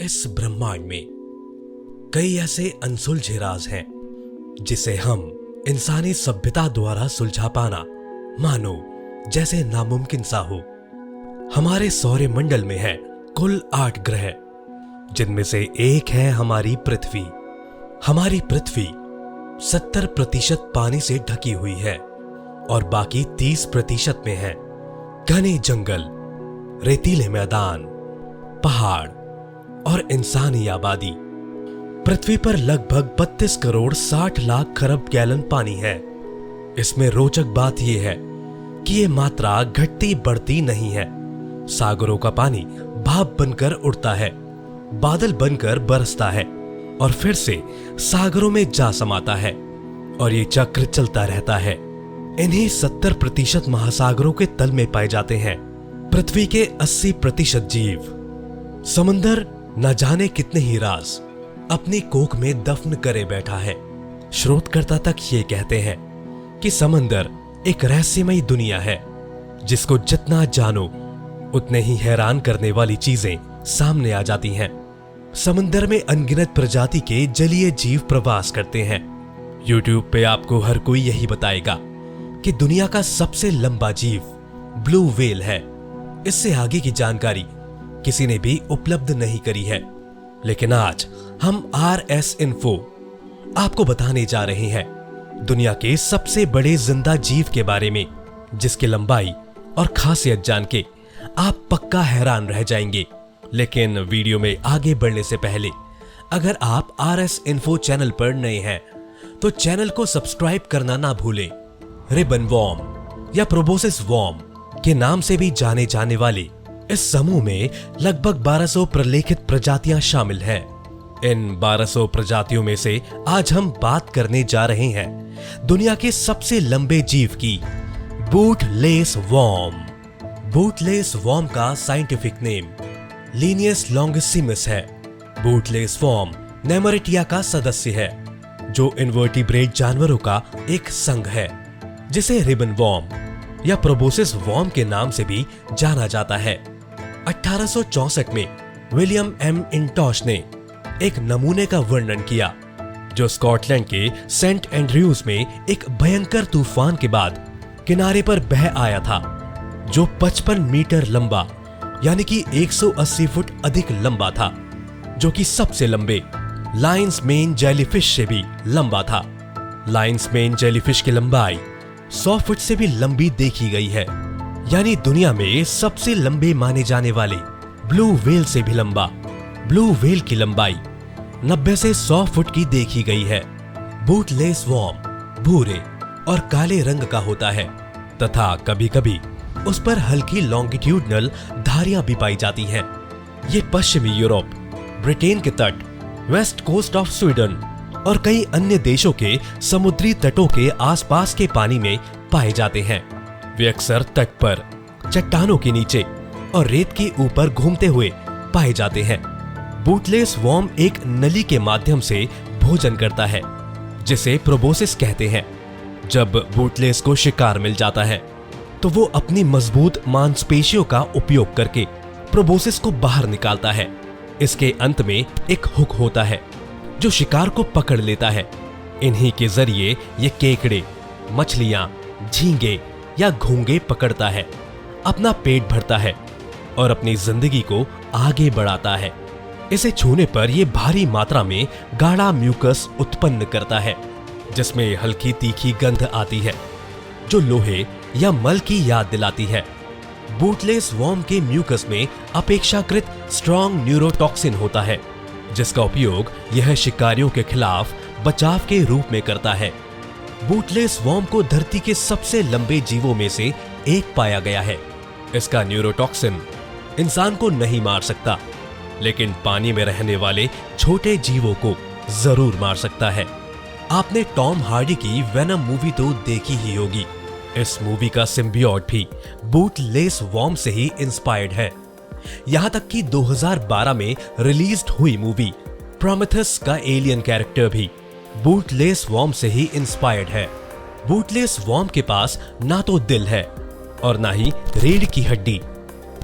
इस ब्रह्मांड में कई ऐसे अनसुलझे राज हैं जिसे हम इंसानी सभ्यता द्वारा सुलझा पाना मानो जैसे नामुमकिन सा हो। हमारे सौरमंडल में है कुल 8 ग्रह, जिनमें से एक है हमारी पृथ्वी। हमारी पृथ्वी 70% पानी से ढकी हुई है और बाकी 30% में है घने जंगल, रेतीले मैदान, पहाड़ और इंसानी आबादी। पृथ्वी पर लगभग 32 करोड़ 60 लाख खरब गैलन पानी है। इसमें रोचक बात यह है कि ये मात्रा घटती बढ़ती नहीं है। सागरों का पानी भाप बनकर उड़ता है, बादल बनकर बरसता है और फिर से सागरों में जा समाता है और ये चक्र चलता रहता है। इन्हीं 70% महासागरों के तल में पाए जाते हैं पृथ्वी के 80% जीव। समंदर न जाने कितने ही राज अपनी कोख में दफन करे बैठा है। शोधकर्ता तक ये कहते हैं कि समंदर एक रहस्यमयी दुनिया है, जिसको जितना जानो उतने ही हैरान करने वाली चीजें सामने आ जाती हैं। समंदर में अनगिनत प्रजाति के जलीय जीव प्रवास करते हैं। YouTube पे आपको हर कोई यही बताएगा कि दुनिया का सबसे लंबा जीव ब्लू व्हेल है। इससे आगे की जानकारी किसी ने भी उपलब्ध नहीं करी है, लेकिन आज हम RS Info आपको बताने जा रहे हैं दुनिया के सबसे बड़े जिंदा जीव के बारे में, जिसकी लंबाई और खासियत जान के आप पक्का हैरान रह जाएंगे। लेकिन वीडियो में आगे बढ़ने से पहले अगर आप RS Info चैनल पर नए हैं तो चैनल को सब्सक्राइब करना ना भूलें। रिबन वॉर्म या प्रोबोसिस वॉर्म के नाम से भी जाने जाने वाले इस समूह में लगभग 1200 प्रलेखित प्रजातियां शामिल हैं। इन 1200 प्रजातियों में से आज हम बात करने जा रहे हैं दुनिया के सबसे लंबे जीव की, बूटलेस वॉर्म। बूटलेस वॉर्म का साइंटिफिक नेम लीनियस लॉन्गिसिमस है। बूटलेस वॉर्म नेमरिटिया का सदस्य है, जो इनवर्टिब्रेट जानवरों का एक संघ है, जिसे रिबन वॉर्म या प्रोबोसिस वॉर्म के नाम से भी जाना जाता है। 1864 में विलियम M. इंटॉश ने एक नमूने का वर्णन किया, जो स्कॉटलैंड के सेंट एंड्रयूज में एक भयंकर तूफान के बाद किनारे पर बह आया था, जो 55 मीटर लंबा यानी कि 180 फुट अधिक लंबा था, जो कि सबसे लंबे लायंस मेन जेलीफिश से भी लंबा था। लायंस मेन जेलीफिश की लंबाई 100 फुट से भी लंबी देखी गई है, यानी दुनिया में सबसे लंबे माने जाने वाले ब्लू व्हेल से भी लंबा ब्लू व्हेल की लंबाई 90 से 100 फुट की देखी गई है। बूटलेस वॉर्म भूरे और काले रंग का होता है तथा कभी कभी उस पर हल्की लॉन्गिट्यूडनल धारियां भी पाई जाती हैं। ये पश्चिमी यूरोप, ब्रिटेन के तट, वेस्ट कोस्ट ऑफ स्वीडन और कई अन्य देशों के समुद्री तटों के आसपास के पानी में पाए जाते हैं। वे अक्सर तट पर, चट्टानों के नीचे और रेत के ऊपर घूमते हुए पाए जाते हैं। बूटलेस वॉर्म एक नली के माध्यम से भोजन करता है, जिसे प्रोबोसिस कहते हैं। जब बूटलेस को शिकार मिल जाता है तो वो अपनी मजबूत मांसपेशियों का उपयोग करके प्रोबोसिस को बाहर निकालता है। इसके अंत में एक हुक होता है जो शिकार को पकड़ लेता है। इन्हीं के जरिए ये केकड़े, मछलियां, झींगे या घोंगे पकड़ता है, अपना पेट भरता है और अपनी जिंदगी को आगे बढ़ाता है। इसे छूने पर यह भारी मात्रा में गाढ़ा म्यूकस उत्पन्न करता है, जिसमें हल्की तीखी गंध आती है, जो लोहे या मल की याद दिलाती है। बूटलेस वॉर्म के म्यूकस में अपेक्षाकृत स्ट्रॉन्ग न्यूरोटॉक्सिन होता है, जिसका उपयोग यह शिकारियों के खिलाफ बचाव के रूप में करता है। बूटलेस वॉर्म को धरती के सबसे लंबे जीवों में से एक पाया गया है। इसका न्यूरोटॉक्सिन इंसान को नहीं मार सकता, लेकिन पानी में रहने वाले छोटे जीवों को जरूर मार सकता है। आपने टॉम हार्डी की वेनम मूवी तो देखी ही होगी। इस मूवी का सिम्बियोट भी बूटलेस वॉर्म से ही इंस्पायर्ड है। यहां तक कि 2012 में रिलीज्ड हुई मूवी प्रोमेथेस का एलियन कैरेक्टर भी बूटलेस वॉर्म से ही इंस्पायर्ड है। बूटलेस वॉर्म के पास ना तो दिल है और ना ही रीढ़ की हड्डी।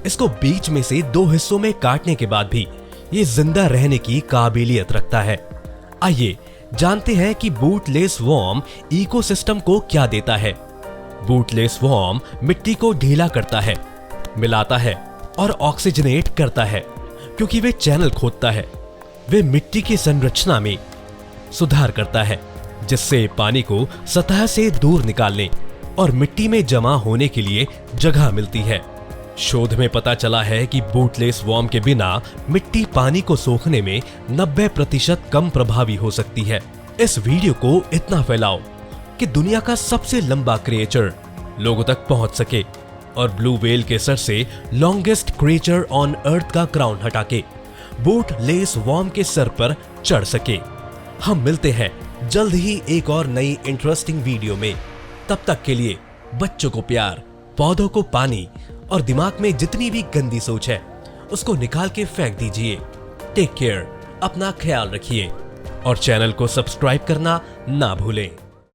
इसको बीच में से 2 हिस्सों में काटने के बाद भी ये जिंदा रहने की काबिलियत रखता है। आइए जानते हैं कि बूटलेस वर्म इकोसिस्टम को क्या देता है। बूटलेस वर्म मिट्टी को ढीला करता है, मिलाता है और ऑक्सीजनेट करता है। क्योंकि वे चैनल खोदता है, वे मिट्टी की संरचना में सुधार करता है, जिससे पानी को सतह से दूर निकालने और मिट्टी में जमा होने के लिए जगह मिलती है। शोध में पता चला है कि बूटलेस वर्म के बिना मिट्टी पानी को सोखने में 90% कम प्रभावी हो सकती है। इस वीडियो को इतना फैलाओ कि दुनिया का सबसे लंबा क्रिएचर लोगों तक पहुंच सके और ब्लू व्हेल के सर से लॉन्गेस्ट क्रिएचर ऑन अर्थ का क्राउन हटा के बूटलेस वर्म के सर पर चढ़ सके। हम मिलते हैं जल्द ही एक और नई इंटरेस्टिंग वीडियो में। तब तक के लिए बच्चों को प्यार, पौधों को पानी और दिमाग में जितनी भी गंदी सोच है उसको निकाल के फेंक दीजिए। टेक केयर, अपना ख्याल रखिए और चैनल को सब्सक्राइब करना ना भूलें।